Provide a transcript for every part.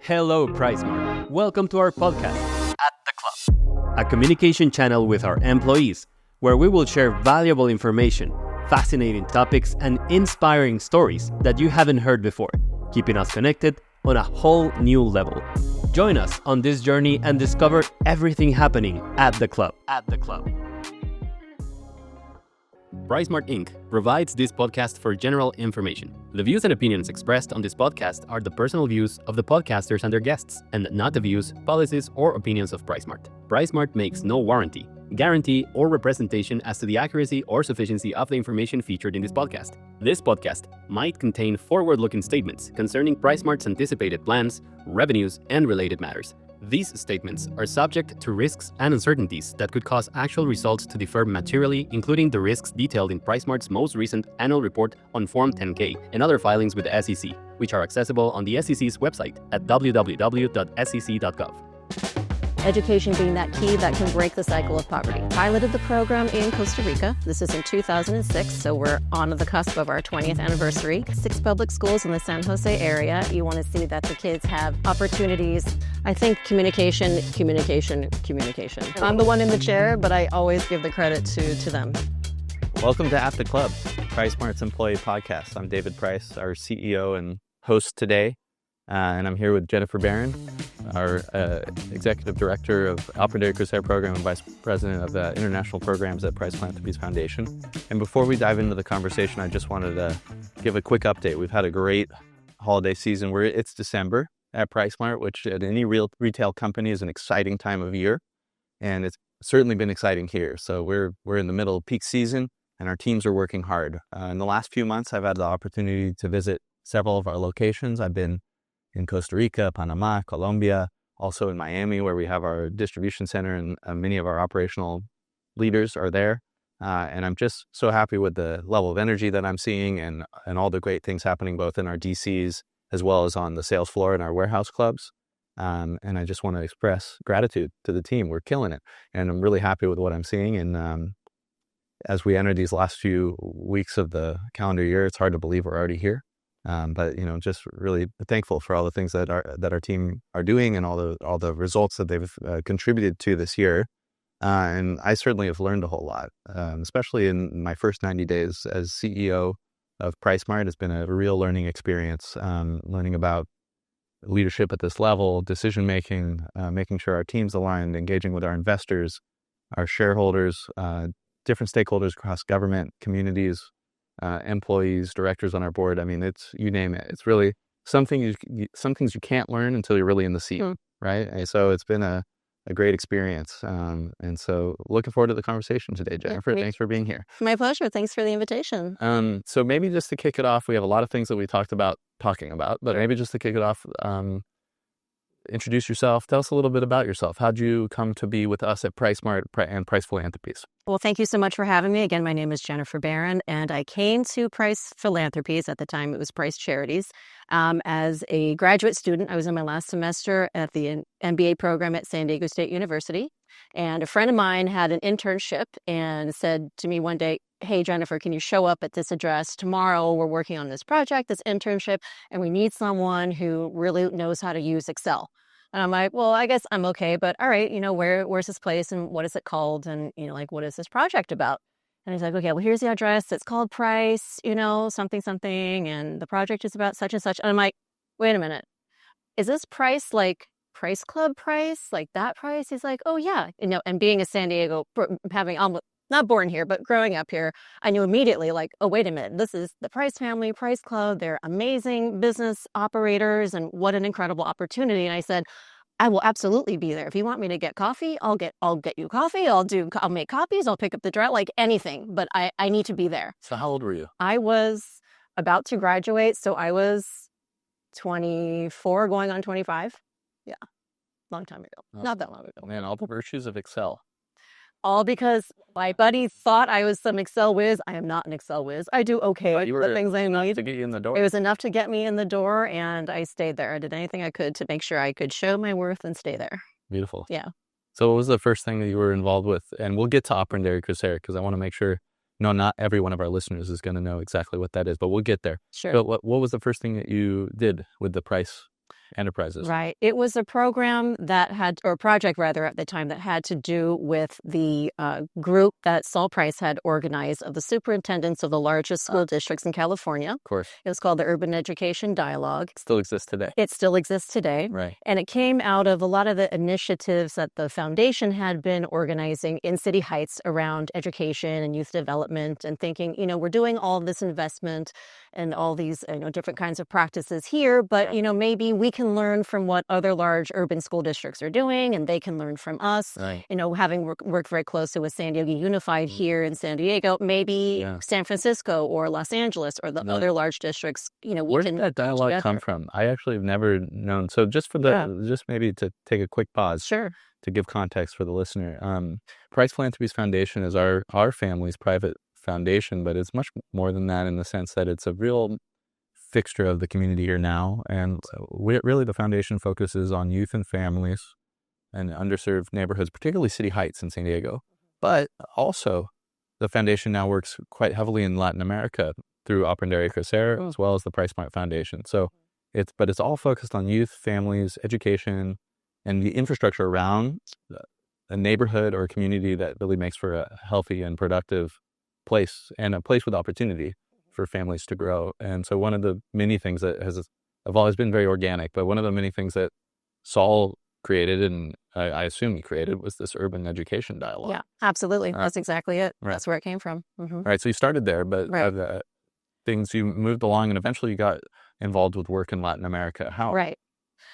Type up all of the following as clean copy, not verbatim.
Hello, PriceSmart. Welcome to our podcast, At the Club, a communication channel with our employees, where we will share valuable information, fascinating topics, and inspiring stories that you haven't heard before, keeping us connected on a whole new level. Join us on this journey and discover everything happening at the club. PriceSmart Inc. provides this podcast for general information. The views and opinions expressed on this podcast are the personal views of the podcasters and their guests, and not the views, policies, or opinions of PriceSmart. PriceSmart makes no warranty, guarantee, or representation as to the accuracy or sufficiency of the information featured in this podcast. This podcast might contain forward-looking statements concerning PriceSmart's anticipated plans, revenues, and related matters. These statements are subject to risks and uncertainties that could cause actual results to differ materially, including the risks detailed in PriceSmart's most recent annual report on Form 10-K and other filings with the SEC, which are accessible on the SEC's website at www.sec.gov. Education being that key that can break the cycle of poverty. Piloted the program in Costa Rica. This is in 2006, so we're on the cusp of our 20th anniversary. 6 public schools in the San Jose area. You want to see that the kids have opportunities. I think communication. I'm the one in the chair, but I always give the credit to them. Welcome to At the Club, PriceSmart's employee podcast. I'm David Price, our CEO and host today, and I'm here with Jennifer Barron, our Executive Director of Aprender Crecer program and Vice President of International Programs at Price Philanthropies Foundation. And before we dive into the conversation, I just wanted to give a quick update. We've had a great holiday season. It's December at PriceSmart, which at any real retail company is an exciting time of year, and it's certainly been exciting here. So we're in the middle of peak season, and our teams are working hard. In the last few months, I've had the opportunity to visit several of our locations. I've been in Costa Rica, Panama, Colombia, also in Miami, where we have our distribution center, and many of our operational leaders are there. And I'm just so happy with the level of energy that I'm seeing and all the great things happening both in our DCs as well as on the sales floor in our warehouse clubs. And I just want to express gratitude to the team. We're killing it. And I'm really happy with what I'm seeing. And as we enter these last few weeks of the calendar year, it's hard to believe we're already here. But just really thankful for all the things that our team are doing and all the results that they've contributed to this year. And I certainly have learned a whole lot, especially in my first 90 days as CEO of PriceSmart. It's been a real learning experience, learning about leadership at this level, decision making, making sure our team's aligned, engaging with our investors, our shareholders, different stakeholders across government, communities, employees, directors on our board. I mean, it's, you name it. It's really some things you can't learn until you're really in the seat, right? And so it's been a great experience. And so looking forward to the conversation today, Jennifer. Thanks for being here. My pleasure. Thanks for the invitation. So maybe just to kick it off, we have a lot of things that we talked about talking about, but maybe just to kick it off, introduce yourself. Tell us a little bit about yourself. How'd you come to be with us at PriceSmart and Price Philanthropies? Well, thank you so much for having me. Again, my name is Jennifer Barron, and I came to Price Philanthropies, at the time it was Price Charities, as a graduate student. I was in my last semester at the MBA program at San Diego State University, and a friend of mine had an internship and said to me one day, "Hey, Jennifer, can you show up at this address tomorrow? We're working on this project, this internship, and we need someone who really knows how to use Excel." And I'm like, well, I guess I'm okay, but all right, where's this place and what is it called? And, what is this project about? And he's like, okay, well, here's the address. It's called Price, something, and the project is about such and such. And I'm like, wait a minute. Is this Price like Price Club Price, like that Price? He's like, oh, yeah. And being a San Diego, having almost not born here, but growing up here, I knew immediately, like, oh, wait a minute, this is the Price family, Price Club. They're amazing business operators, and what an incredible opportunity. And I said, I will absolutely be there. If you want me to get coffee, I'll get you coffee. I'll make copies. I'll pick up the draft, like anything, but I need to be there. So how old were you? I was about to graduate. So I was 24 going on 25. Yeah. Long time ago. Oh, not that long ago. Man, all the virtues of Excel. All because my buddy thought I was some Excel whiz. I am not an Excel whiz. I do okay with the things I need. To get you in the door. It was enough to get me in the door, and I stayed there. I did anything I could to make sure I could show my worth and stay there. Beautiful. Yeah. So what was the first thing that you were involved with? And we'll get to Aprender Crecer because I want to make sure no, not every one of our listeners is going to know exactly what that is, but we'll get there. Sure. But what was the first thing that you did with the Price Enterprises? Right. It was a program that had, or project rather, at the time that had to do with the group that Saul Price had organized of the superintendents of the largest school districts in California. Of course. It was called the Urban Education Dialogue. It still exists today. It still exists today. Right. And it came out of a lot of the initiatives that the foundation had been organizing in City Heights around education and youth development, and thinking, we're doing all this investment and all these, different kinds of practices here, but, maybe we can learn from what other large urban school districts are doing, and they can learn from us. Right. Having worked very closely with San Diego Unified here in San Diego, maybe San Francisco or Los Angeles or the other large districts, Where did that dialogue come from? I actually have never known. So just for just maybe to take a quick pause. Sure. To give context for the listener, Price Philanthropies Foundation is our family's private foundation, but it's much more than that in the sense that it's a real fixture of the community here now. And really the foundation focuses on youth and families and underserved neighborhoods, particularly City Heights in San Diego. But also the foundation now works quite heavily in Latin America through Aprender, Crecer, as well as the PriceSmart Foundation. So it's all focused on youth, families, education, and the infrastructure around a neighborhood or a community that really makes for a healthy and productive place, and a place with opportunity for families to grow. And so one of the many things that have always been very organic, but one of the many things that Saul created, and I assume he created, was this urban education dialogue. Yeah, absolutely. That's exactly it. Right. That's where it came from. Mm-hmm. Right. So you started there, but things, you moved along, and eventually you got involved with work in Latin America. How? Right.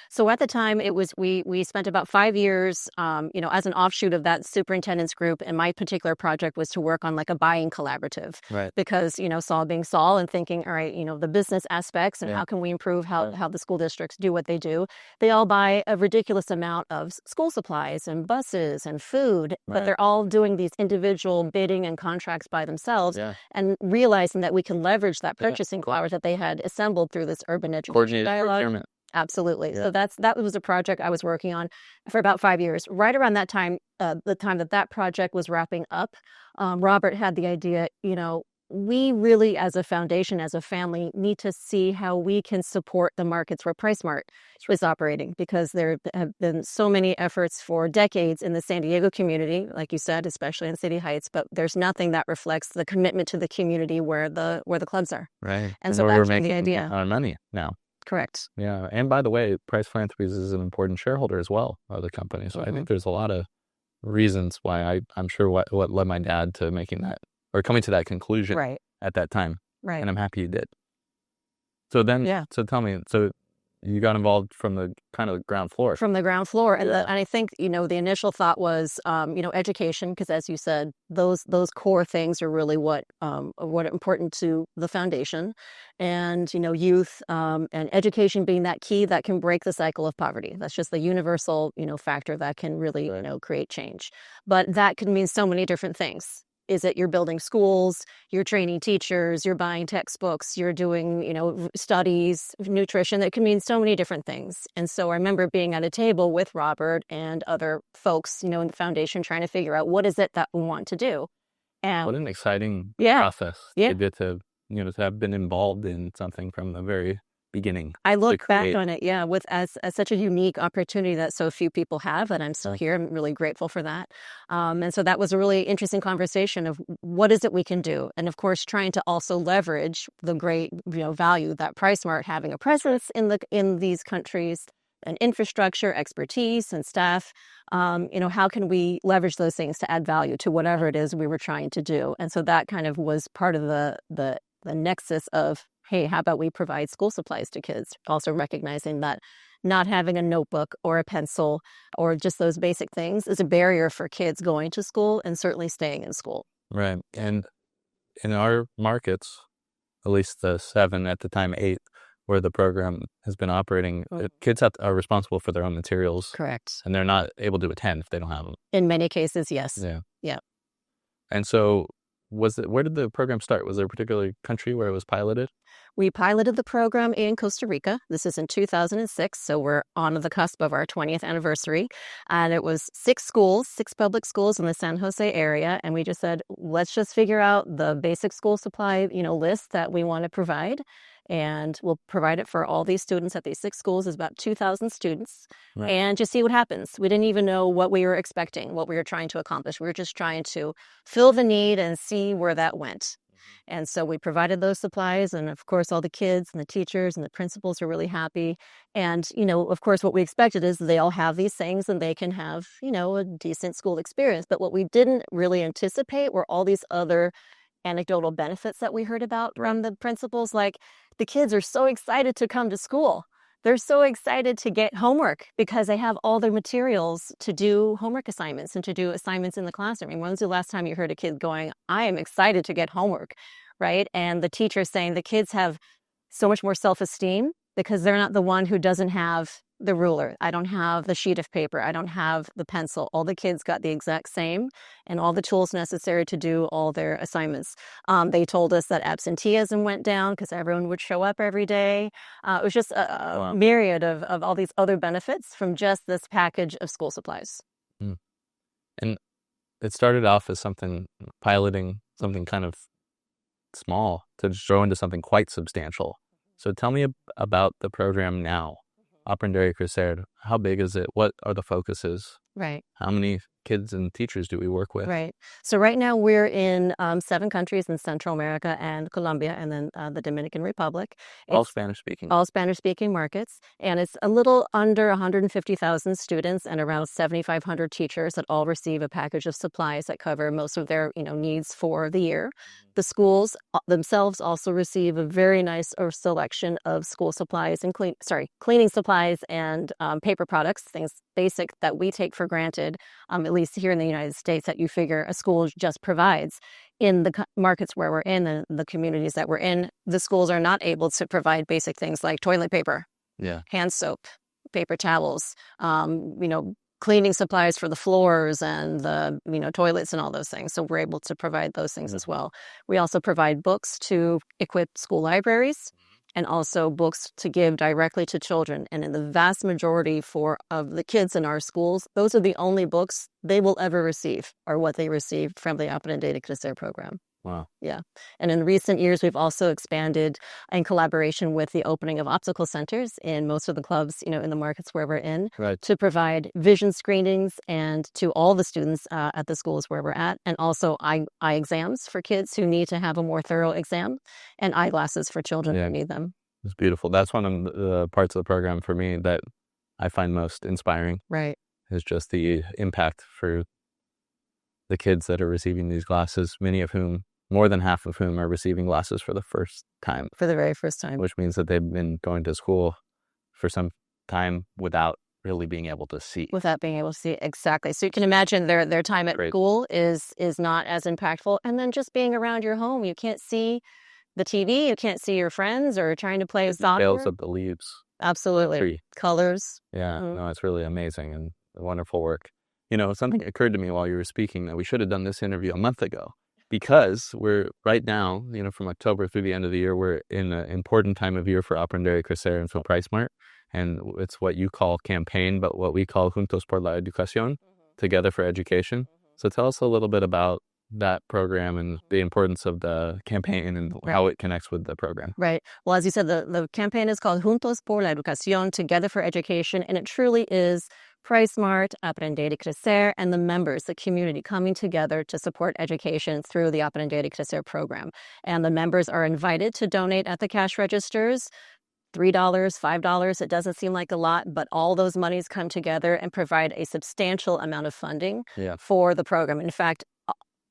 So at the time, it was we spent about 5 years, as an offshoot of that superintendent's group. And my particular project was to work on like a buying collaborative, Right. because Saul being Saul, and thinking, all right, the business aspects and how can we improve how the school districts do what they do. They all buy a ridiculous amount of school supplies and buses and food, but they're all doing these individual bidding and contracts by themselves, and realizing that we can leverage that purchasing power that they had assembled through this urban education dialogue. Procurement. Absolutely. So that was a project I was working on for about 5 years. Right around that time, the time that project was wrapping up, Robert had the idea, we really, as a foundation, as a family, need to see how we can support the markets where PriceSmart is operating, because there have been so many efforts for decades in the San Diego community, like you said, especially in City Heights, but there's nothing that reflects the commitment to the community where the clubs are. Right. And so we're that's making the idea. our money now. Correct. Yeah. And by the way, Price Philanthropies is an important shareholder as well of the company. So I think there's a lot of reasons why I'm sure what led my dad to making that, or coming to that conclusion at that time. Right. And I'm happy you did. So then, so tell me, so you got involved from the kind of ground floor. From the ground floor. And I think, the initial thought was, education, because as you said, those core things are really what are important to the foundation, and, youth, and education being that key that can break the cycle of poverty. That's just the universal, factor that can really, create change. But that could mean so many different things. Is it you're building schools, you're training teachers, you're buying textbooks, you're doing, studies, nutrition? That can mean so many different things. And so I remember being at a table with Robert and other folks, in the foundation, trying to figure out what is it that we want to do. And what an exciting process. You get to, to have been involved in something from the very beginning. I look back on it, with as such a unique opportunity that so few people have, and I'm still here. I'm really grateful for that. And so that was a really interesting conversation of what is it we can do, and of course trying to also leverage the great value that PriceSmart, having a presence in these countries, and infrastructure, expertise, and staff. How can we leverage those things to add value to whatever it is we were trying to do? And so that kind of was part of the nexus of, hey, how about we provide school supplies to kids? Also recognizing that not having a notebook or a pencil or just those basic things is a barrier for kids going to school and certainly staying in school. Right. And in our markets, at least the 7, at the time 8, where the program has been operating, kids are responsible for their own materials. Correct. And they're not able to attend if they don't have them. In many cases, yes. Yeah. And so where did the program start? Was there a particular country where it was piloted? We piloted the program in Costa Rica. This is in 2006, so we're on the cusp of our 20th anniversary. And it was 6 public schools in the San Jose area. And we just said, let's just figure out the basic school supply, list that we want to provide. And we'll provide it for all these students at these 6 schools. It's about 2,000 students. Right. And just see what happens. We didn't even know what we were expecting, what we were trying to accomplish. We were just trying to fill the need and see where that went. And so we provided those supplies. And of course, all the kids and the teachers and the principals are really happy. And, of course, what we expected is they all have these things and they can have, a decent school experience. But what we didn't really anticipate were all these other anecdotal benefits that we heard about from the principals. Like, the kids are so excited to come to school. They're so excited to get homework because they have all their materials to do homework assignments and to do assignments in the classroom. I mean, when was the last time you heard a kid going, I am excited to get homework, right? And the teacher saying the kids have so much more self-esteem because they're not the one who doesn't have the ruler. I don't have the sheet of paper. I don't have the pencil. All the kids got the exact same and all the tools necessary to do all their assignments. They told us that absenteeism went down because everyone would show up every day. It was just a myriad of all these other benefits from just this package of school supplies. And it started off as piloting something kind of small to just grow into something quite substantial. So tell me about the program now. Aprender Crecer, how big is it? What are the focuses? Right. How many kids and teachers do we work with? Right. So right now we're in 7 countries in Central America and Colombia and then the Dominican Republic. All Spanish-speaking? All Spanish-speaking markets. And it's a little under 150,000 students and around 7,500 teachers that all receive a package of supplies that cover most of their needs for the year. The schools themselves also receive a very nice selection of school supplies and cleaning supplies and paper products, things basic that we take for granted, at least here in the United States, that you figure a school just provides. In the markets where we're in and the communities that we're in, the schools are not able to provide basic things like toilet paper, hand soap, paper towels, cleaning supplies for the floors and the toilets and all those things. So we're able to provide those things as well. We also provide books to equip school libraries and also books to give directly to children. And in the vast majority of the kids in our schools, those are the only books they will ever receive are what they received from the Aprender Crecer program. Wow. Yeah. And in recent years, we've also expanded in collaboration with the opening of optical centers in most of the clubs, in the markets where we're in, to provide vision screenings and to all the students at the schools where we're at, and also eye exams for kids who need to have a more thorough exam, and eyeglasses for children who need them. It's beautiful. That's one of the parts of the program for me that I find most inspiring. Right. Is just the impact for the kids that are receiving these glasses, more than half of whom are receiving glasses for the first time. For the very first time. Which means that they've been going to school for some time without really being able to see. Without being able to see, exactly. So you can imagine their time at school is not as impactful. And then just being around your home, you can't see the TV, you can't see your friends or trying to play soccer. Details of the leaves. Absolutely. Tree. Colors. Yeah, no, it's really amazing and wonderful work. Something occurred to me while you were speaking that we should have done this interview a month ago. Because we're right now, from October through the end of the year, we're in an important time of year for Aprender Crecer and for PriceSmart. And it's what you call campaign, but what we call Juntos por la Educación, Together for Education. So tell us a little bit about that program and the importance of the campaign and how it connects with the program. Right. Well, as you said, the campaign is called Juntos por la Educación, Together for Education, and it truly is PriceSmart, Aprender Crecer, and the members, the community, coming together to support education through the Aprender Crecer program. And the members are invited to donate at the cash registers, $3, $5. It doesn't seem like a lot, but all those monies come together and provide a substantial amount of funding for the program. In fact,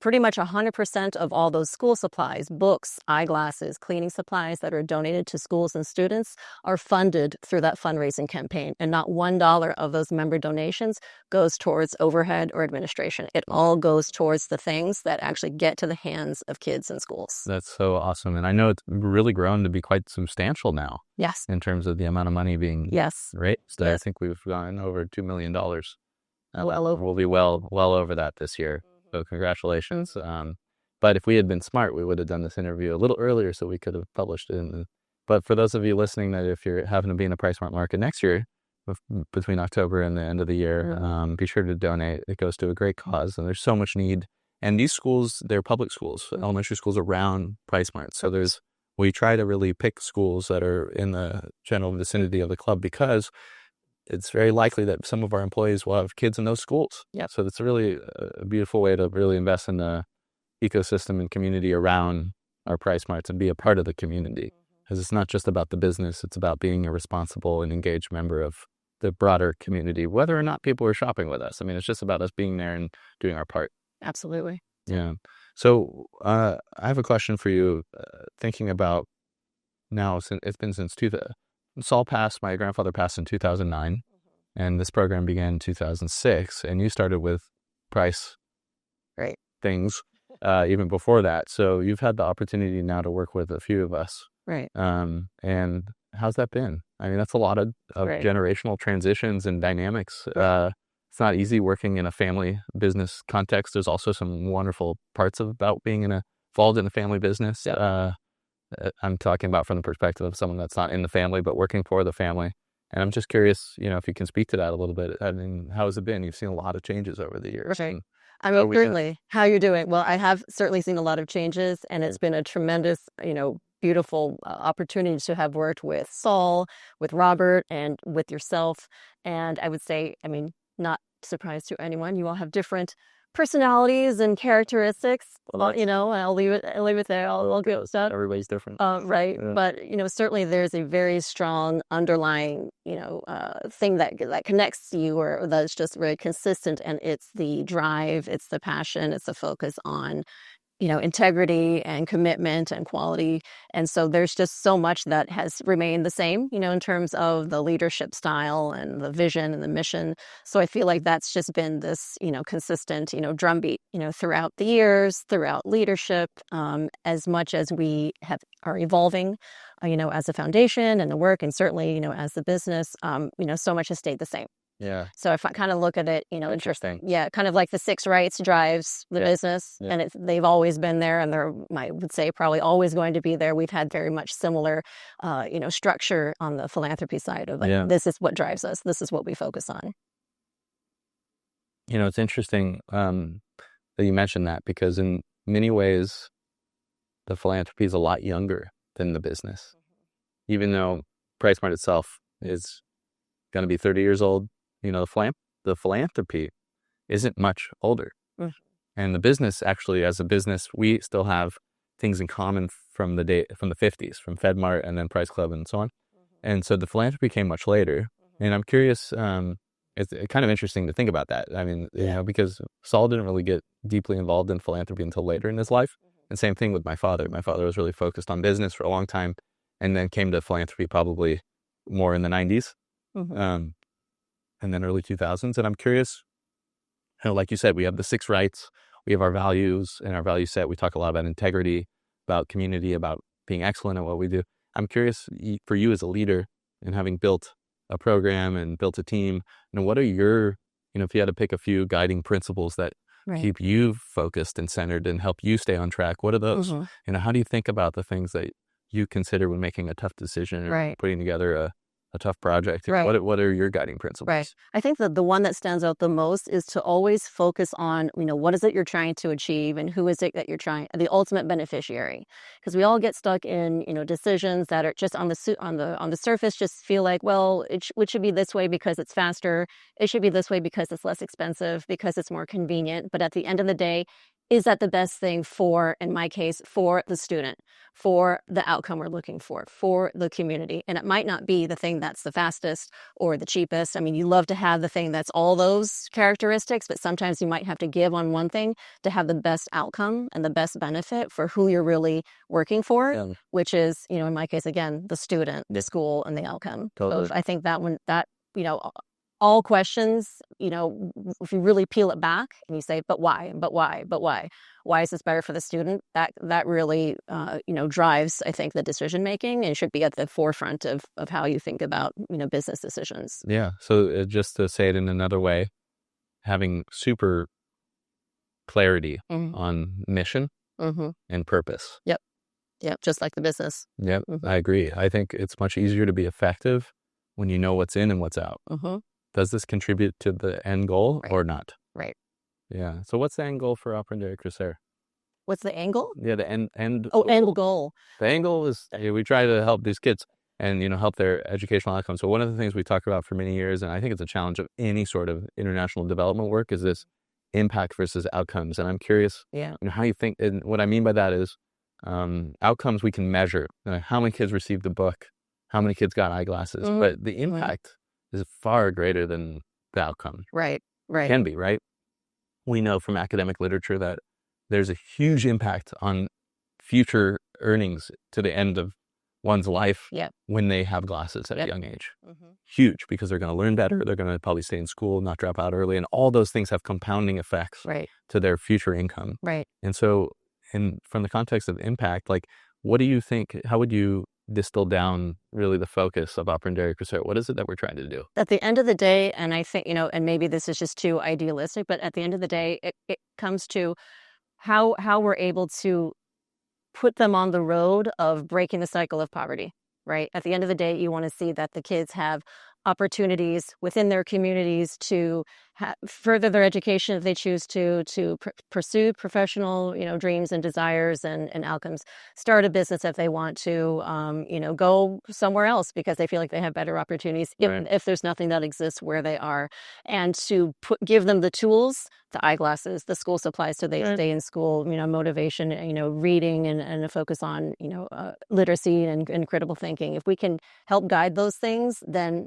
pretty much 100% of all those school supplies, books, eyeglasses, cleaning supplies that are donated to schools and students are funded through that fundraising campaign. And not $1 of those member donations goes towards overhead or administration. It all goes towards the things that actually get to the hands of kids in schools. That's so awesome. And I know it's really grown to be quite substantial now. Yes. In terms of the amount of money being raised. I think we've gone over $2 million. We'll be well over that this year. So congratulations. But if we had been smart, we would have done this interview a little earlier so we could have published it in But for those of you listening, that if you're having to be in the PriceSmart market next year, between October and the end of the year, be sure to donate. It goes to a great cause, and there's so much need. And these schools, they're public schools, elementary schools around PriceSmart. So we try to really pick schools that are in the general vicinity of the club, because it's very likely that some of our employees will have kids in those schools. Yep. So it's really a beautiful way to really invest in the ecosystem and community around our PriceSmarts and be a part of the community. Because it's not just about the business, it's about being a responsible and engaged member of the broader community, whether or not people are shopping with us. I mean, it's just about us being there and doing our part. Absolutely. Yeah. So I have a question for you, thinking about now, it's been since Saul passed, my grandfather passed in 2009, and this program began in 2006, and you started with Price Right. things even before that. So you've had the opportunity now to work with a few of us. Right. And how's that been? I mean, that's a lot of Right. generational transitions and dynamics. Right. It's not easy working in a family business context. There's also some wonderful parts about being involved in a family business. Yep. I'm talking about from the perspective of someone that's not in the family, but working for the family. And I'm just curious, if you can speak to that a little bit. I mean, how has it been? You've seen a lot of changes over the years. Right. And I mean, certainly. How you're doing? Well, I have certainly seen a lot of changes, and it's been a tremendous, beautiful opportunity to have worked with Saul, with Robert, and with yourself. And I would say, I mean, not surprise to anyone, you all have different personalities and characteristics. Well, I'll leave it there. I'll go with that. everybody's different. Right. Yeah. But, certainly there's a very strong underlying, thing that connects you, or that's just very consistent. And it's the drive, it's the passion, it's the focus on, integrity and commitment and quality. And so there's just so much that has remained the same, in terms of the leadership style and the vision and the mission. So I feel like that's just been this, consistent, drumbeat, throughout the years, throughout leadership, as much as we are evolving, as a foundation and the work, and certainly, as the business, so much has stayed the same. Yeah. So if I kind of look at it, Interesting. yeah, kind of like the 6 rights drives the business, and they've always been there, and they're, I would say, probably always going to be there. We've had very much similar, structure on the philanthropy side of this is what drives us. This is what we focus on. It's interesting that you mentioned that, because in many ways, the philanthropy is a lot younger than the business, even though PriceSmart itself is going to be 30 years old. The philanthropy isn't much older. And the business, actually, as a business, we still have things in common from the 50s, from FedMart and then Price Club and so on. And so the philanthropy came much later. And I'm curious, it's kind of interesting to think about that. I mean, because Saul didn't really get deeply involved in philanthropy until later in his life. And same thing with my father. My father was really focused on business for a long time, and then came to philanthropy probably more in the 90s. And then early 2000s. And I'm curious, like you said, we have the 6 rights, we have our values and our value set. We talk a lot about integrity, about community, about being excellent at what we do. I'm curious, for you as a leader, and having built a program and built a team, what are your, if you had to pick a few guiding principles that keep you focused and centered and help you stay on track, what are those? How do you think about the things that you consider when making a tough decision or putting together a tough project? What are your guiding principles? Right. I think that the one that stands out the most is to always focus on, what is it you're trying to achieve, and who is it that you're the ultimate beneficiary. Because we all get stuck in, decisions that are just on the surface, just feel like, well, it should be this way because it's faster. It should be this way because it's less expensive, because it's more convenient. But at the end of the day, is that the best thing for, in my case, for the student, for the outcome we're looking for the community? And it might not be the thing that's the fastest or the cheapest. I mean, you love to have the thing that's all those characteristics, but sometimes you might have to give on one thing to have the best outcome and the best benefit for who you're really working for, which is, in my case, again, the student, the school, and the outcome. Totally. So I think all questions, if you really peel it back and you say, but why? Why is this better for the student? That really, drives, I think, the decision making, and should be at the forefront of how you think about, business decisions. Yeah. So just to say it in another way, having super clarity on mission and purpose. Yep. Yeah, just like the business. Yep, Mhm. I agree. I think it's much easier to be effective when you know what's in and what's out. Does this contribute to the end goal Right. or not? Right. Yeah. So what's the end goal for Aprender Crecer? What's the angle? Yeah, the end Oh, goal. end goal. The end goal is we try to help these kids and help their educational outcomes. So one of the things we talked about for many years, and I think it's a challenge of any sort of international development work, is this impact versus outcomes. And I'm curious, Yeah. how you think. And what I mean by that is outcomes we can measure. How many kids received a book? How many kids got eyeglasses? But the impact is far greater than the outcome. Right. Right. Can be, right? We know from academic literature that there's a huge impact on future earnings to the end of one's life Yep. when they have glasses at a Yep. young age. Mhm. Huge, because they're going to learn better. They're going to probably stay in school, not drop out early. And all those things have compounding effects Right. to their future income. Right. And so from the context of impact, like, what do you think, how would you distill down really the focus of Aprender Crecer? What is it that we're trying to do? At the end of the day, and I think, and maybe this is just too idealistic, but at the end of the day, it comes to how we're able to put them on the road of breaking the cycle of poverty, right? At the end of the day, you want to see that the kids have opportunities within their communities to further their education if they choose to pursue professional, dreams and desires and outcomes, start a business if they want to, go somewhere else because they feel like they have better opportunities, if there's nothing that exists where they are, and to give them the tools, the eyeglasses, the school supplies so they stay in school, motivation, reading and a focus on, literacy and critical thinking. If we can help guide those things, then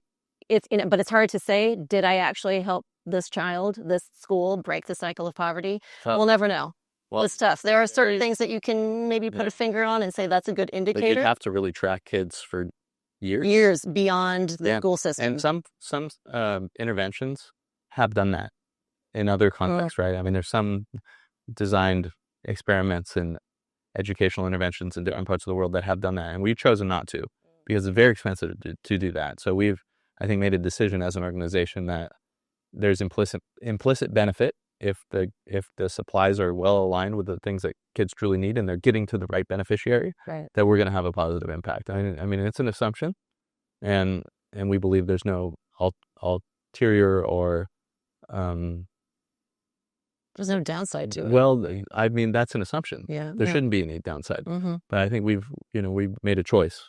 but it's hard to say, did I actually help this child, this school break the cycle of poverty? We'll never know. Well, it's tough. There are certain things that you can maybe put a finger on and say that's a good indicator. But you'd have to really track kids for years. Years beyond the school system. And some interventions have done that in other contexts, right? I mean, there's some designed experiments and educational interventions in different parts of the world that have done that. And we've chosen not to because it's very expensive to do that. So we've, I think, made a decision as an organization that there's implicit benefit if the supplies are well aligned with the things that kids truly need and they're getting to the right beneficiary, that we're going to have a positive impact. I mean, it's an assumption, and we believe there's no ulterior or there's no downside to it. Well, I mean, that's an assumption. Yeah, there shouldn't be any downside. Mm-hmm. But I think we've made a choice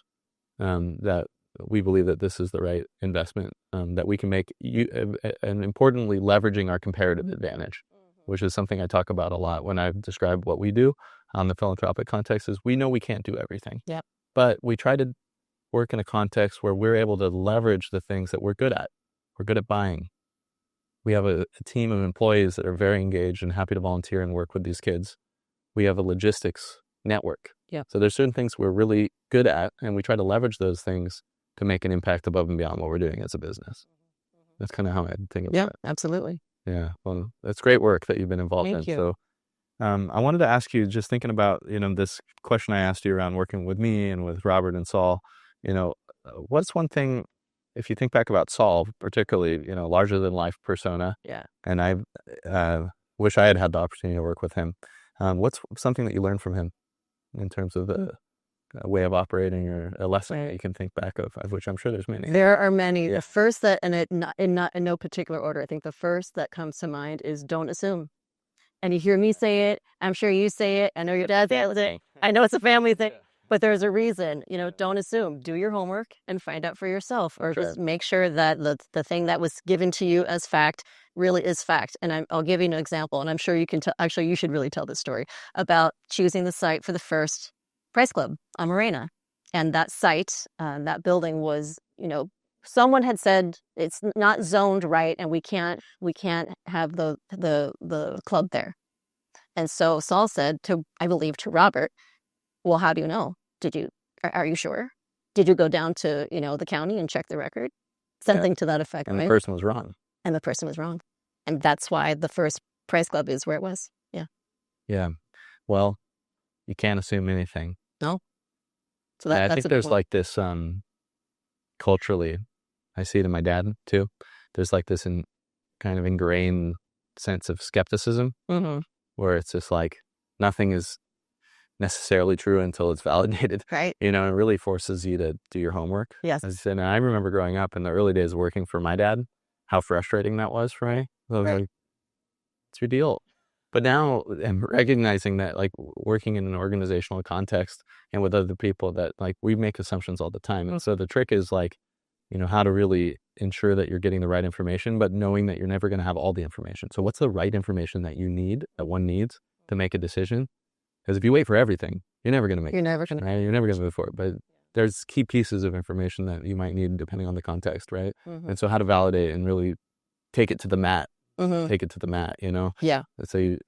that we believe that this is the right investment that we can make, and importantly, leveraging our comparative advantage, which is something I talk about a lot when I describe what we do on the philanthropic context. Is we know we can't do everything, but we try to work in a context where we're able to leverage the things that we're good at. We're good at buying. We have a team of employees that are very engaged and happy to volunteer and work with these kids. We have a logistics network. So there's certain things we're really good at, and we try to leverage those things to make an impact above and beyond what we're doing as a business. That's kind of how I think about it. Yeah, absolutely. Yeah, well, that's great work that you've been involved in. So I wanted to ask you, just thinking about, this question I asked you around working with me and with Robert and Saul, what's one thing, if you think back about Saul, particularly, larger than life persona. And I wish I had the opportunity to work with him. What's something that you learned from him in terms of a way of operating or a lesson that you can think back of which I'm sure there's many? There are many. The first that, and in no particular order, I think the first that comes to mind is don't assume. And you hear me say it, I'm sure you say it, I know your dad says it, I know it's a family thing. But there's a reason, don't assume. Do your homework and find out for yourself, or just make sure that the thing that was given to you as fact really is fact. And I'll give you an example, and I'm sure you can actually, you should really tell this story about choosing the site for the first Price Club on Morena. And that site, that building was, someone had said it's not zoned right, and we can't have the club there. And so Saul said I believe to Robert, well, how do you know? Are you sure? Did you go down to, the county and check the record? Something to that effect. And the person was wrong. And the person was wrong. And that's why the first Price Club is where it was. Yeah. Yeah. Well, you can't assume anything. No. So I think there's like this, culturally, I see it in my dad too. There's like this kind of ingrained sense of skepticism, where it's just like nothing is necessarily true until it's validated. Right. It really forces you to do your homework. Yes. As I said, and I remember growing up in the early days of working for my dad, how frustrating that was for me. I was Right. like, it's your deal. But now I'm recognizing that, like, working in an organizational context and with other people, that like we make assumptions all the time. And so the trick is like, how to really ensure that you're getting the right information, but knowing that you're never going to have all the information. So what's the right information that you need, that one needs to make a decision? Because if you wait for everything, you're never going to make You're never going to. right? You're never going to move forward. But there's key pieces of information that you might need depending on the context, right? And so how to validate and really take it to the mat. Take it to the mat, Yeah. so you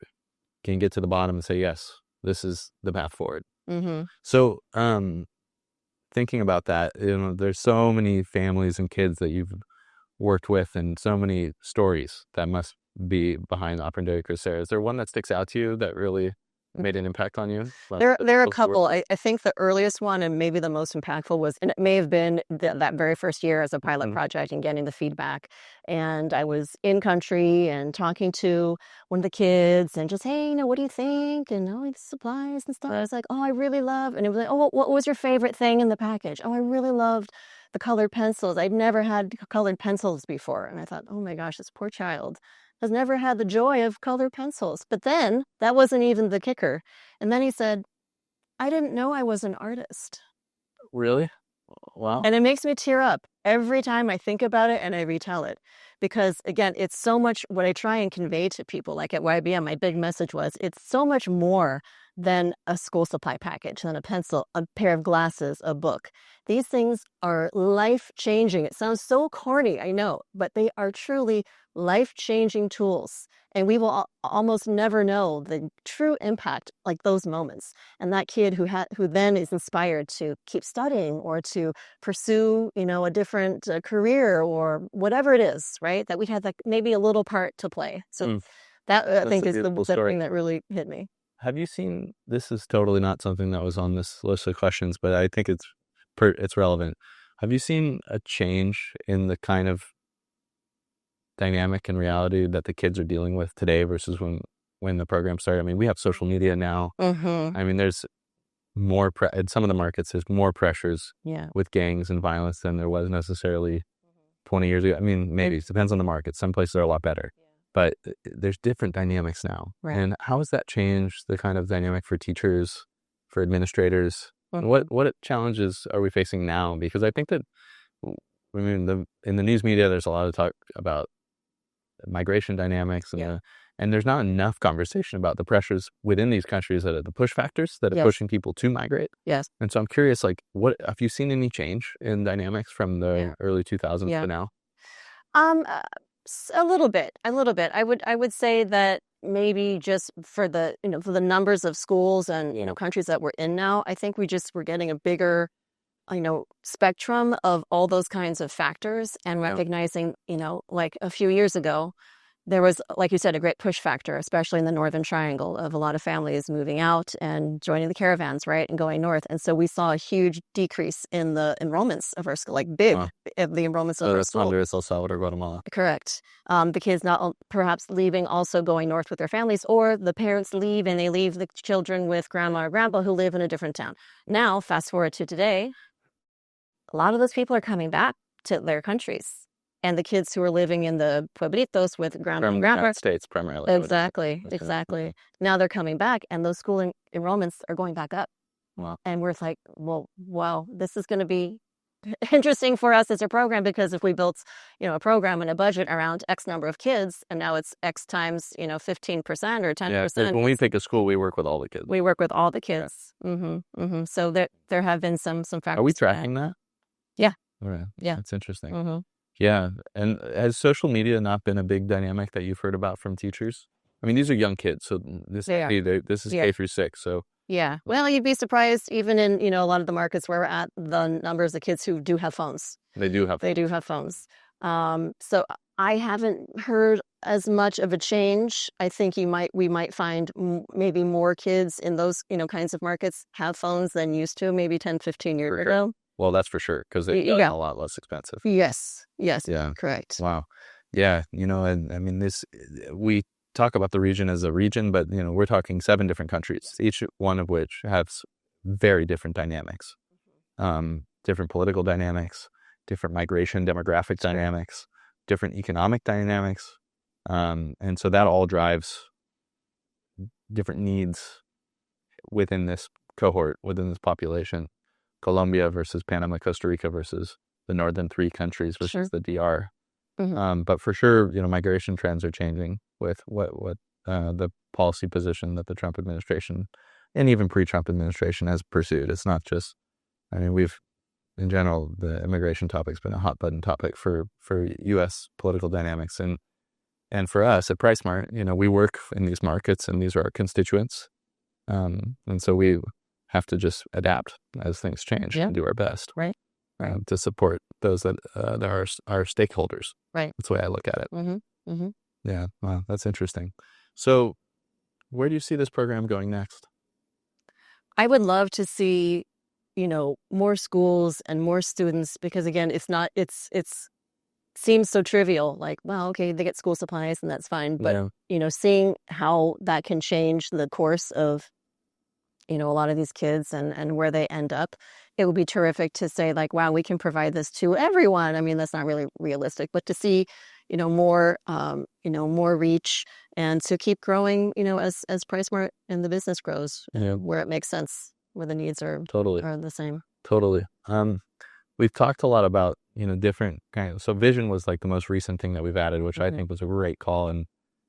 can get to the bottom and say, yes, this is the path forward. So thinking about that, there's so many families and kids that you've worked with and so many stories that must be behind Aprender Crecer. Is there one that sticks out to you that really made an impact on you? There are a couple. I think the earliest one and maybe the most impactful was, and it may have been that very first year as a pilot project and getting the feedback. And I was in country and talking to one of the kids and just, hey, what do you think? And the supplies and stuff. I was like, oh, I really love. And it was like, oh, what was your favorite thing in the package? Oh, I really loved the colored pencils. I'd never had colored pencils before. And I thought, oh my gosh, this poor child has never had the joy of colored pencils. But then that wasn't even the kicker. And then he said, I didn't know I was an artist. Really? Wow. And it makes me tear up every time I think about it and I retell it. Because again, it's so much what I try and convey to people. Like at YBM, my big message was, it's so much more than a school supply package, than a pencil, a pair of glasses, a book. These things are life-changing. It sounds so corny, I know, but they are truly life-changing tools. And we will almost never know the true impact like those moments. And that kid who then is inspired to keep studying or to pursue, a different career or whatever it is, right? That we had maybe a little part to play. So that I think is the thing that really hit me. Have you seen, this is totally not something that was on this list of questions, but I think it's relevant. Have you seen a change in the kind of dynamic and reality that the kids are dealing with today versus when the program started? I mean, we have social media now. I mean, there's more, in some of the markets, there's more pressures with gangs and violence than there was necessarily 20 years ago. I mean, maybe it depends on the market. Some places are a lot better. But there's different dynamics now. Right. And how has that changed the kind of dynamic for teachers, for administrators? What challenges are we facing now? Because I think that, in the news media, there's a lot of talk about migration dynamics, and there's not enough conversation about the pressures within these countries, that are the push factors that are pushing people to migrate. Yes. And so I'm curious, like, what have you seen any change in dynamics from the early 2000s to now? A little bit. I would say that maybe just for the numbers of schools and countries that we're in now, I think we're getting a bigger spectrum of all those kinds of factors, and recognizing like a few years ago there was, like you said, a great push factor, especially in the Northern Triangle, of a lot of families moving out and joining the caravans, right, and going north. And so we saw a huge decrease in the enrollments of our school, like big, of the enrollments of our school. Honduras, El Salvador, Guatemala. Correct. The kids not perhaps leaving, also going north with their families, or the parents leave and they leave the children with grandma or grandpa who live in a different town. Now, fast forward to today, a lot of those people are coming back to their countries. And the kids who are living in the pueblitos with grandma and grandpa. States primarily. Exactly. Now they're coming back, and those school enrollments are going back up. Wow. And we're like, well, wow, this is going to be interesting for us as a program, because if we built, a program and a budget around X number of kids, and now it's X times, 15% or 10%. Yeah, when we pick a school, we work with all the kids. We work with all the kids. Yeah. So there have been some factors. Are we tracking that? Yeah. All right. Yeah. That's interesting. Yeah. And has social media not been a big dynamic that you've heard about from teachers? I mean, these are young kids, so this is K through 6. So yeah. Well, you'd be surprised, even in a lot of the markets where we're at, the numbers of kids who do have phones. They do have phones. So I haven't heard as much of a change. I think we might find maybe more kids in those kinds of markets have phones than used to, maybe 10, 15 years ago. Well, that's for sure, because they've gotten a lot less expensive. Yes. Yeah. Correct. Wow. Yeah. And I mean, we talk about the region as a region, but we're talking 7 different countries, each one of which has very different dynamics, different political dynamics, different migration demographic dynamics, different economic dynamics, and so that all drives different needs within this cohort, within this population. Colombia versus Panama, Costa Rica versus the northern 3 countries versus the DR. But for sure, migration trends are changing with what the policy position that the Trump administration and even pre-Trump administration has pursued. It's not just, in general, the immigration topic's been a hot button topic for U.S. political dynamics. And for us at PriceSmart, we work in these markets and these are our constituents. And so we have to just adapt as things change and do our best to support those that are our stakeholders. Right. That's the way I look at it. Mm-hmm. Yeah. Wow. That's interesting. So where do you see this program going next? I would love to see, more schools and more students, because again, it's seems so trivial. Like, well, okay, they get school supplies and that's fine. But, seeing how that can change the course of, a lot of these kids and where they end up, it would be terrific to say like, wow, we can provide this to everyone. I mean, that's not really realistic, but to see, more reach and to keep growing, as PriceSmart and the business grows, where it makes sense, where the needs are the same. Totally. We've talked a lot about, different kinds. So vision was like the most recent thing that we've added, which I think was a great call and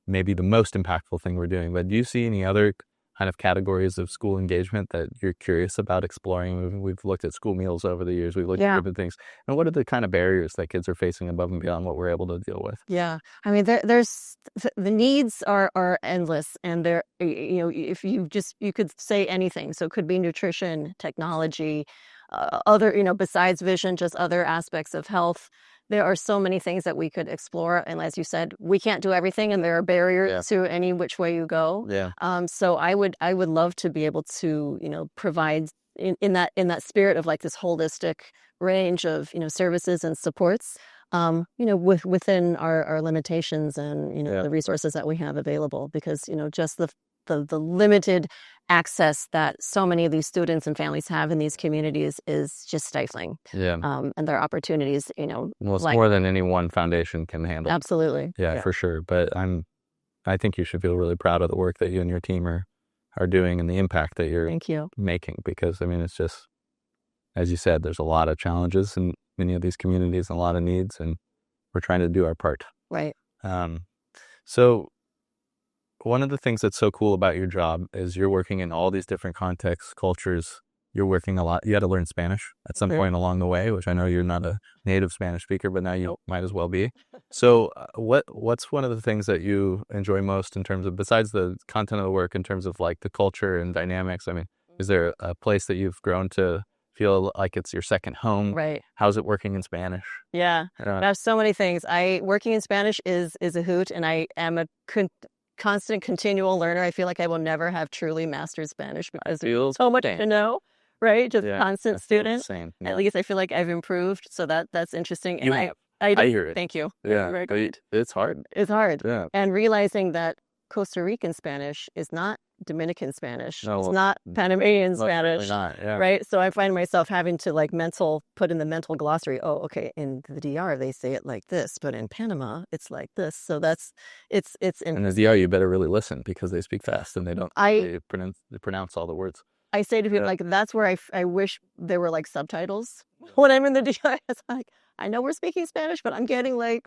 maybe the most impactful thing we're doing. But do you see any other kind of categories of school engagement that you're curious about exploring? We've looked at school meals over the years. We've looked at different things. And what are the kind of barriers that kids are facing above and beyond what we're able to deal with? Yeah. I mean, there's the needs are endless. And there, if you could say anything. So it could be nutrition, technology, other, besides vision, just other aspects of health. There are so many things that we could explore. And as you said, we can't do everything and there are barriers to any which way you go. Yeah. So I would love to be able to, provide in that spirit of like this holistic range of, services and supports, within our limitations and, the resources that we have available, because, just the limited access that so many of these students and families have in these communities is just stifling. Yeah. And their opportunities, well, it's more than any one foundation can handle. Absolutely. Yeah, for sure. But I think you should feel really proud of the work that you and your team are doing and the impact that you're making, because it's just, as you said, there's a lot of challenges in many of these communities and a lot of needs, and we're trying to do our part. Right. So one of the things that's so cool about your job is you're working in all these different contexts, cultures. You're working a lot. You had to learn Spanish at some point along the way, which I know you're not a native Spanish speaker, but now you might as well be. So what's one of the things that you enjoy most in terms of, besides the content of the work, in terms of like the culture and dynamics? Is there a place that you've grown to feel like it's your second home? Right. How's it working in Spanish? Yeah. There's so many things. Working in Spanish is a hoot, and I am a constant, continual learner. I feel like I will never have truly mastered Spanish because there's so much to know, right? Just constant student. Same. At least I feel like I've improved. So that's interesting. You have. I hear it. Thank you. Yeah. It's hard. It's hard. Yeah. And realizing that Costa Rican Spanish is not Dominican Spanish. No, it's not Panamanian Spanish. Not, right? So I find myself having to put in the mental glossary. Oh, okay. In the DR, they say it like this, but in Panama, it's like this. So it's in the DR, you better really listen because they speak fast and they pronounce all the words. I say to people that's where I wish there were like subtitles when I'm in the DR. It's like, I know we're speaking Spanish, but I'm getting 50%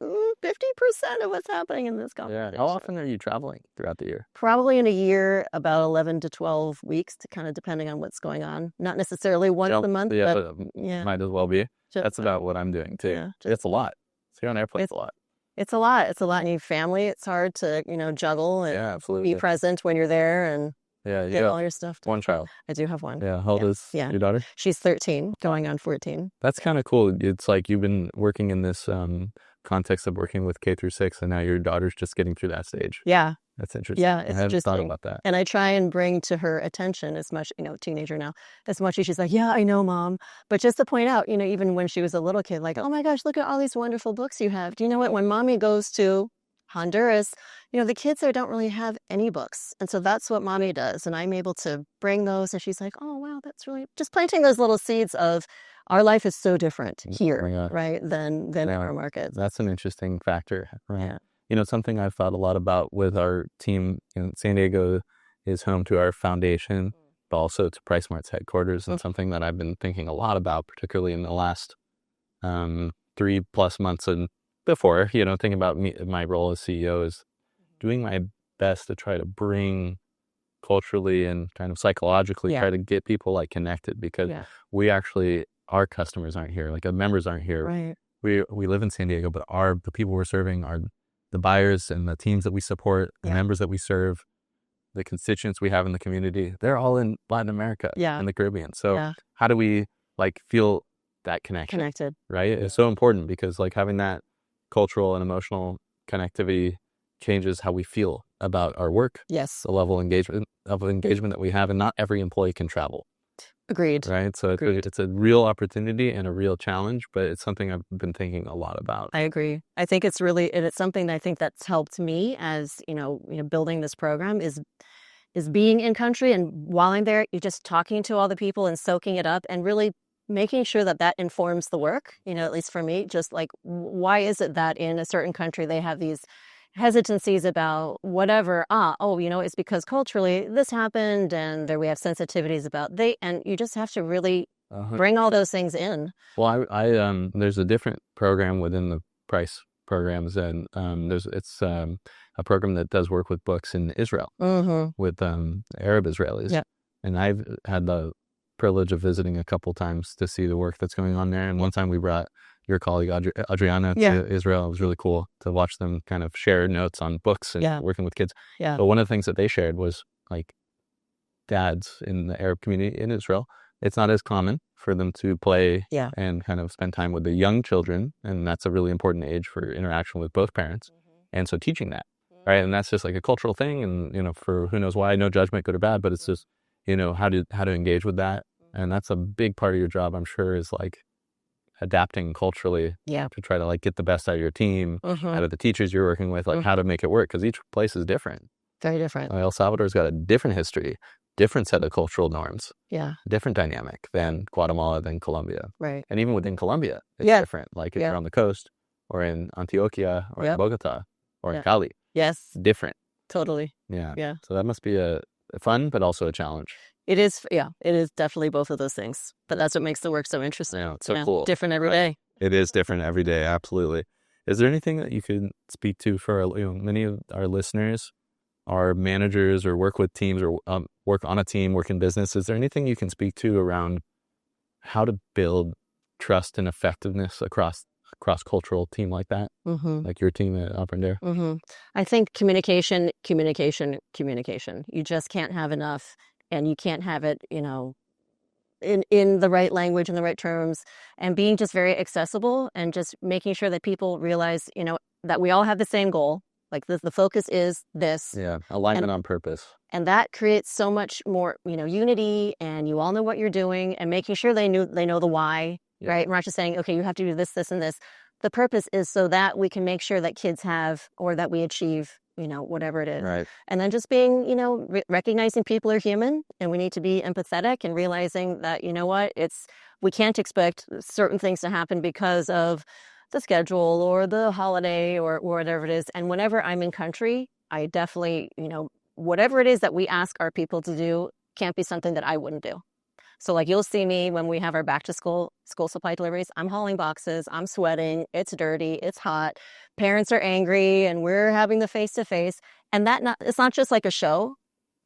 of what's happening in this conversation. Yeah. How often are you traveling throughout the year? Probably in a year, about 11 to 12 weeks, kind of depending on what's going on. Not necessarily once a month, but might as well be. That's about what I'm doing too. Yeah, it's a lot. So you're on airplanes a lot. It's a lot. It's a lot. And you have family. It's hard to, juggle and be present when you're there and get all your stuff done. One child. I do have one. Yeah. How old is your daughter? She's 13, going on 14. That's kind of cool. It's like you've been working in this context of working with K through 6, and now your daughter's just getting through that stage. Yeah. That's interesting. Yeah, it's I haven't thought interesting. about that. And I try and bring to her attention as much, teenager now, as much as she's like, yeah, I know, Mom. But just to point out, even when she was a little kid, like, oh my gosh, look at all these wonderful books you have. Do you know what? When Mommy goes to Honduras, the kids there don't really have any books. And so that's what mommy does. And I'm able to bring those. And she's like, oh, wow, that's really just planting those little seeds of our life is so different here, right, than our markets. That's an interesting factor, right? Yeah. Something I've thought a lot about with our team, San Diego is home to our foundation, but also to PriceSmart's headquarters, and something that I've been thinking a lot about, particularly in the last 3+ months and before, thinking about my role as CEO is doing my best to try to bring culturally and kind of psychologically try to get people like connected, because we actually, our customers aren't here, like our members aren't here. Right. We live in San Diego, but the people we're serving are the buyers and the teams that we support, the members that we serve, the constituents we have in the community. They're all in Latin America and the Caribbean. So how do we like feel that connected, right? It's so important, because like having that cultural and emotional connectivity changes how we feel about our work. Yes. The level of engagement that we have, and not every employee can travel. Agreed. Right. So it's a real opportunity and a real challenge, but it's something I've been thinking a lot about. I agree. I think it's really, and it's something that I think that's helped me as, building this program is being in country. And while I'm there, you're just talking to all the people and soaking it up and really making sure that informs the work, at least for me, just like, why is it that in a certain country they have these hesitancies about whatever, it's because culturally this happened, and there we have sensitivities about and you just have to really bring all those things in. Well, I there's a different program within the Price programs, and it's a program that does work with books in Israel, with Arab Israelis. Yeah. And I've had the privilege of visiting a couple times to see the work that's going on there. And one time we brought your colleague Adriana to Israel. It was really cool to watch them kind of share notes on books and working with kids. Yeah. But one of the things that they shared was like dads in the Arab community in Israel. It's not as common for them to play and kind of spend time with the young children. And that's a really important age for interaction with both parents. And so teaching that, right? And that's just like a cultural thing. And, for who knows why, no judgment, good or bad, but it's just, how to engage with that. And that's a big part of your job, I'm sure, is like adapting culturally to try to like get the best out of your team, out of the teachers you're working with, like how to make it work, because each place is different. Very different. El Salvador's got a different history, different set of cultural norms, different dynamic than Guatemala, than Colombia. Right. And even within Colombia, it's different. Like if you're on the coast, or in Antioquia, or in Bogota, or in Cali. Yes. Different. Totally. Yeah. So that must be a fun, but also a challenge. It is, it is definitely both of those things. But that's what makes the work so interesting. Yeah, it's so cool. Different every day. It is different every day, absolutely. Is there anything that you could speak to for many of our listeners are managers or work with teams or work on a team, work in business? Is there anything you can speak to around how to build trust and effectiveness across cross-cultural team like that, like your team at Aprender? I think communication. You just can't have enough. And you can't have it, in the right language and the right terms, and being just very accessible and just making sure that people realize, that we all have the same goal. Like the focus is this. Yeah, alignment on purpose. And that creates so much more, unity, and you all know what you're doing, and making sure they know the why, right? We're not just saying, okay, you have to do this, this, and this. The purpose is so that we can make sure that kids have, or that we achieve, whatever it is. Right. And then just being, recognizing people are human, and we need to be empathetic, and realizing that, we can't expect certain things to happen because of the schedule or the holiday or whatever it is. And whenever I'm in country, I definitely, whatever it is that we ask our people to do can't be something that I wouldn't do. So like you'll see me when we have our back to school supply deliveries, I'm hauling boxes, I'm sweating, it's dirty, it's hot, parents are angry, and we're having the face-to-face. And it's not just like a show.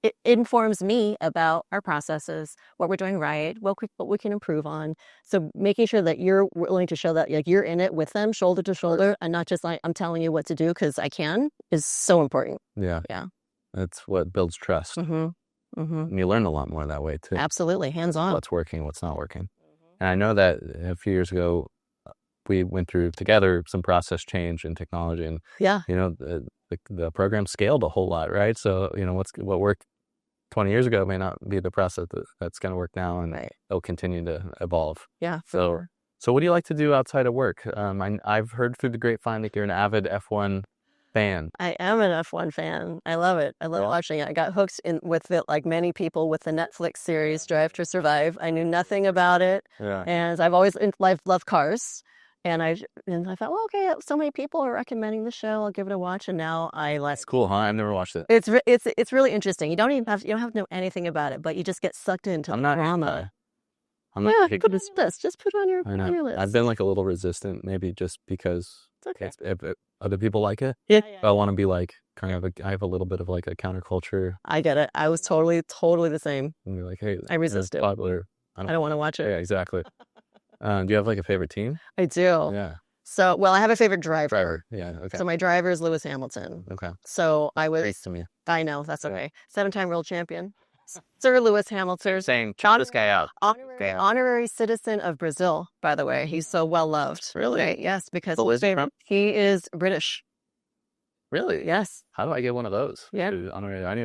It informs me about our processes, what we're doing right, what we can improve on. So making sure that you're willing to show that like you're in it with them, shoulder to shoulder, and not just like I'm telling you what to do because I can, is so important. Yeah. That's what builds trust. And you learn a lot more that way too. Absolutely, hands-on. What's working, what's not working. And I know that a few years ago, we went through together some process change in technology, and the program scaled a whole lot, right? So what worked 20 years ago may not be the process that's going to work now, and it'll continue to evolve. Yeah. So what do you like to do outside of work? I've heard through the grapevine that you're an avid F1 fan. I am an F1 fan. I love it. I love watching it. I got hooked in with it, like many people, with the Netflix series Drive to Survive. I knew nothing about it, and I've always in life loved cars. And I thought, well, okay, so many people are recommending the show. I'll give it a watch. And now It's cool, huh? I've never watched it. It's really interesting. You don't have to know anything about it, but you just get sucked into the drama. I'm not put it on your list. Just put it on your list. I've been like a little resistant, maybe just because it's okay. if other people like it. Yeah. I want to be like kind of I have a little bit of like a counterculture. I get it. I was totally the same. And be like, hey, I resist it. Popular. I don't want to watch it. Yeah, exactly. Do you have like a favorite team? I do. Yeah. So, well, I have a favorite driver. Yeah. Okay. So my driver is Lewis Hamilton. Okay. So I was. Great to me. I know, that's okay. 7-time world champion, Sir Lewis Hamilton. Saying, check this guy out. Honorary citizen of Brazil, by the way. He's so well loved. Really? Right? Yes, because he is British. Really? Yes. How do I get one of those? Yeah.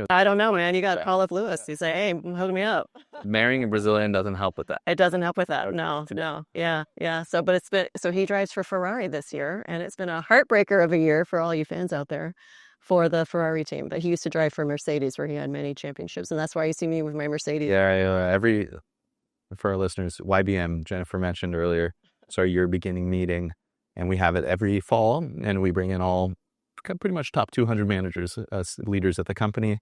I don't know, man. You got to call up Lewis. You say, hey, hook me up. Marrying a Brazilian doesn't help with that. It doesn't help with that. No. Yeah. So he drives for Ferrari this year, and it's been a heartbreaker of a year for all you fans out there for the Ferrari team. But he used to drive for Mercedes, where he had many championships, and that's why you see me with my Mercedes. Yeah. For our listeners, YBM, Jennifer mentioned earlier, it's our year beginning meeting, and we have it every fall, and we bring in all pretty much top 200 managers, leaders at the company,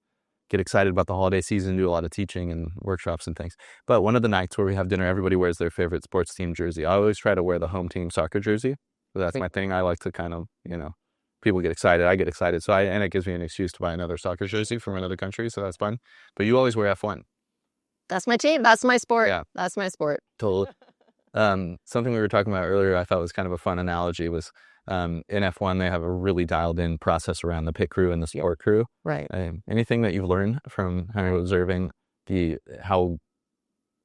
get excited about the holiday season, do a lot of teaching and workshops and things. But one of the nights where we have dinner, everybody wears their favorite sports team jersey. I always try to wear the home team soccer jersey. So that's my thing. I like to kind of, people get excited. I get excited. And it gives me an excuse to buy another soccer jersey from another country. So that's fun. But you always wear F1. That's my team. That's my sport. Yeah. That's my sport. Totally. Something we were talking about earlier, I thought was kind of a fun analogy was, in F1, they have a really dialed in process around the pit crew and the support crew. Right. Anything that you've learned from observing how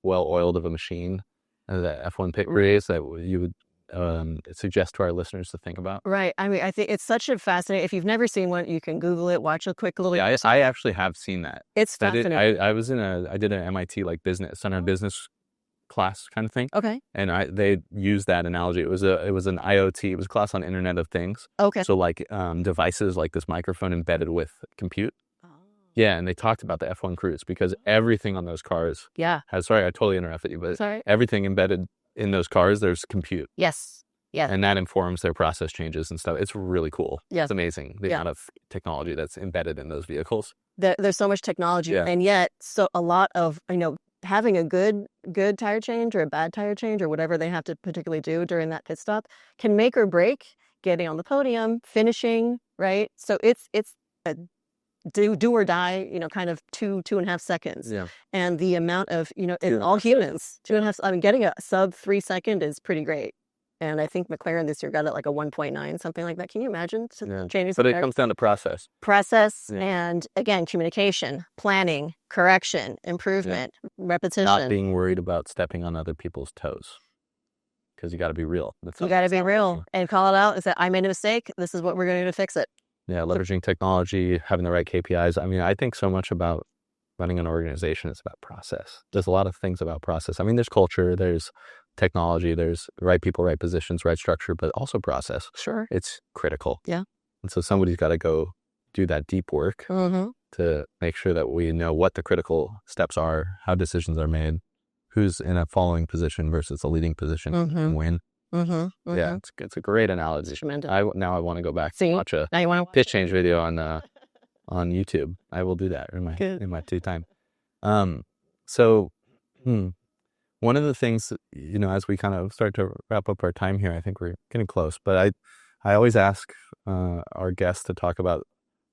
well oiled of a machine the F1 pit crew is that you would suggest to our listeners to think about? Right. I mean, I think it's such a fascinating. If you've never seen one, you can Google it, watch a quick little. Yeah, I actually have seen that. It's fascinating. I did an MIT like business business class kind of thing. Okay. And they used that analogy. It was an IoT. It was a class on Internet of Things. Okay. So like devices like this microphone embedded with compute. Oh. Yeah, and they talked about the F1 crews because everything on those cars. Yeah. Sorry, I totally interrupted you, but sorry. Everything embedded in those cars, there's compute. Yes. Yeah. And that informs their process changes and stuff. It's really cool. Yeah. It's amazing the amount of technology that's embedded in those vehicles. There's so much technology, and yet so a lot of having a good tire change or a bad tire change or whatever they have to particularly do during that pit stop can make or break getting on the podium, finishing, right? So it's a do or die, kind of 2.5 seconds. Yeah. And the amount of, in all humans, 2.5, getting a sub 3 second is pretty great. And I think McLaren this year got it like a 1.9, something like that. Can you imagine changing? But it comes down to process. And again, communication, planning, correction, improvement, repetition. Not being worried about stepping on other people's toes. Because you got to be real. You got to be real and call it out and say, I made a mistake. This is what we're going to do to fix it. Yeah, leveraging technology, having the right KPIs. I mean, I think so much about running an organization is about process. There's a lot of things about process. I mean, there's culture, there's technology, there's right people, right positions, right structure, but also process. Sure. It's critical. Yeah. And so somebody's got to go do that deep work to make sure that we know what the critical steps are, how decisions are made, who's in a following position versus a leading position and win. Yeah, it's a great analogy. Now I want to go back and watch a pitch change video on YouTube. I will do that in my free time. One of the things, as we kind of start to wrap up our time here, I think we're getting close, but I always ask our guests to talk about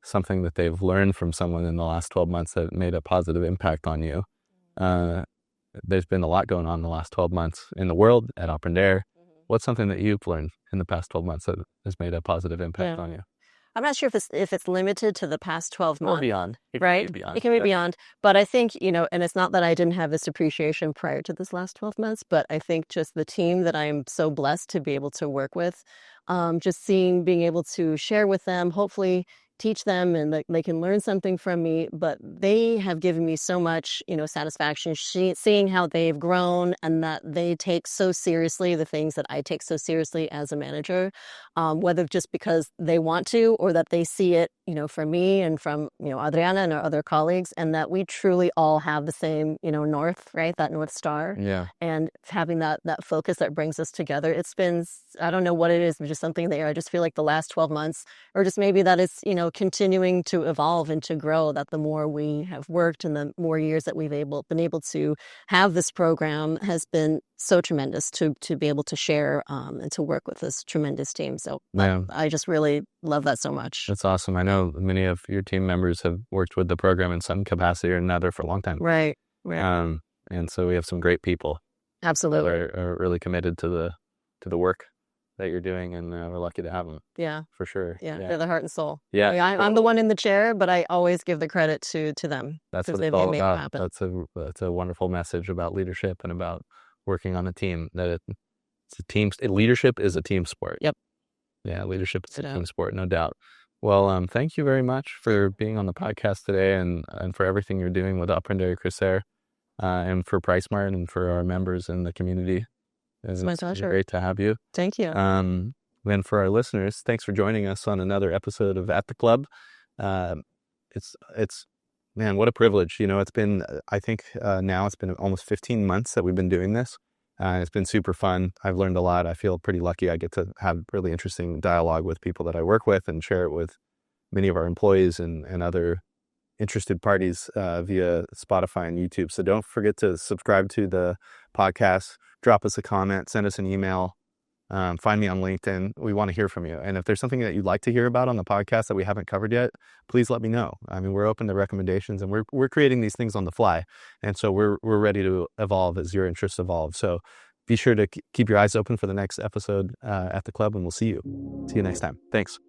something that they've learned from someone in the last 12 months that made a positive impact on you. There's been a lot going on in the last 12 months in the world at Aprender. What's something that you've learned in the past 12 months that has made a positive impact on you? I'm not sure if it's limited to the past 12 months. Or beyond. Right? It can be beyond. But I think, and it's not that I didn't have this appreciation prior to this last 12 months, but I think just the team that I'm so blessed to be able to work with, being able to share with them, hopefully teach them and they can learn something from me, but they have given me so much, satisfaction seeing how they've grown and that they take so seriously the things that I take so seriously as a manager, whether just because they want to or that they see it, from me and from, Adriana and our other colleagues, and that we truly all have the same, north, right? That North Star. Yeah. And having that focus that brings us together. It's been, I don't know what it is, but just something there. I just feel like the last 12 months, or just maybe that it's, continuing to evolve and to grow, that the more we have worked and the more years that we've been able to have this program has been so tremendous to be able to share and to work with this tremendous team. So I just really love that so much. That's awesome. I know many of your team members have worked with the program in some capacity or another for a long time. Right. And so we have some great people. Absolutely. Are really committed to the work that you're doing, and we're lucky to have them. Yeah. For sure. Yeah. They're the heart and soul. Yeah. I'm the one in the chair, but I always give the credit to them. That's what it's all about. That's a wonderful message about leadership and about working on a team. That it's a team. Leadership is a team sport. Yep. Yeah, leadership is a team sport, no doubt. Well, thank you very much for being on the podcast today, and for everything you're doing with Aprender, Crecer, and for PriceSmart and for our members in the community. It's my pleasure. Great to have you. Thank you. And for our listeners, thanks for joining us on another episode of At the Club. It's man, what a privilege. It's been, I think now it's been almost 15 months that we've been doing this. It's been super fun. I've learned a lot. I feel pretty lucky. I get to have really interesting dialogue with people that I work with and share it with many of our employees and other interested parties via Spotify and YouTube. So don't forget to subscribe to the podcast, drop us a comment, send us an email, find me on LinkedIn. We want to hear from you. And if there's something that you'd like to hear about on the podcast that we haven't covered yet, please let me know. I mean, we're open to recommendations, and we're creating these things on the fly. And so we're ready to evolve as your interests evolve. So be sure to keep your eyes open for the next episode at the club, and we'll see you. See you next time. Thanks.